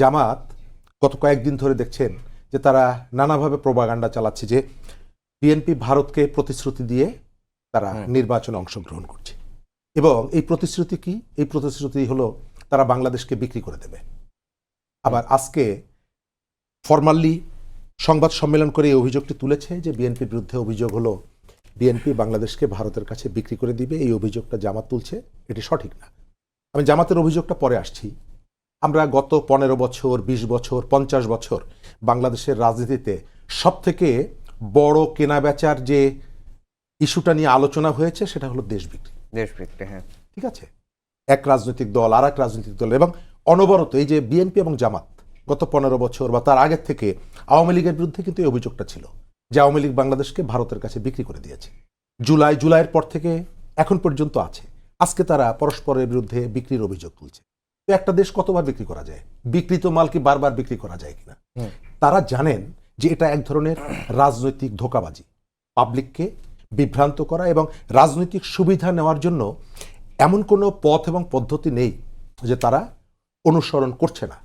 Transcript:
জামাত গত কয়েকদিন ধরে দেখছেন যে তারা নানাভাবে প্রোপাগান্ডা চালাচ্ছে যে বিএনপি ভারতকে প্রতিশ্রুতি দিয়ে তারা নির্বাচনে অংশগ্রহণ করছে এবং এই প্রতিশ্রুতি কি? এই প্রতিশ্রুতি হলো তারা বাংলাদেশকে বিক্রি করে দেবে। আবার আজকে ফরমালি সংবাদ সম্মেলন করে এই অভিযোগটি তুলেছে যে বিএনপির বিরুদ্ধে অভিযোগ হলো বিএনপি বাংলাদেশকে ভারতের কাছে বিক্রি করে দিবে। এই অভিযোগটা জামাত তুলছে, এটি সঠিক না। আমি জামাতের অভিযোগটা পরে আসছি। আমরা গত 15 বছর, 20 বছর, 50 বছর বাংলাদেশের রাজনীতিতে সবথেকে বড় কেনাবেচার যে ইস্যুটা নিয়ে আলোচনা হয়েছে সেটা হলো দেশ বিক্রি। হ্যাঁ, ঠিক আছে, এক রাজনৈতিক দল আর এক রাজনৈতিক দল এবং অনবরত এই যে বিএনপি এবং জামাত গত 15 বছর বা তার আগের থেকে আওয়ামী লীগের বিরুদ্ধে কিন্তু এই অভিযোগটা ছিল যে আওয়ামী লীগ বাংলাদেশকে ভারতের কাছে বিক্রি করে দিয়েছে। জুলাইয়ের পর থেকে এখন পর্যন্ত আছে। আজকে তারা পরস্পরের বিরুদ্ধে বিক্রির অভিযোগ তুলছে। তো একটা দেশ কতবার বিক্রি করা যায়? বিক্রিত মাল কি বারবার বিক্রি করা যায় কিনা? তারা জানেন যে এটা এক ধরনের রাজনৈতিক ধোঁকাবাজি, পাবলিককে বিভ্রান্ত করা এবং রাজনৈতিক সুবিধা নেওয়ার জন্য এমন কোনো পথ এবং পদ্ধতি নেই যে তারা অনুসরণ করছে না।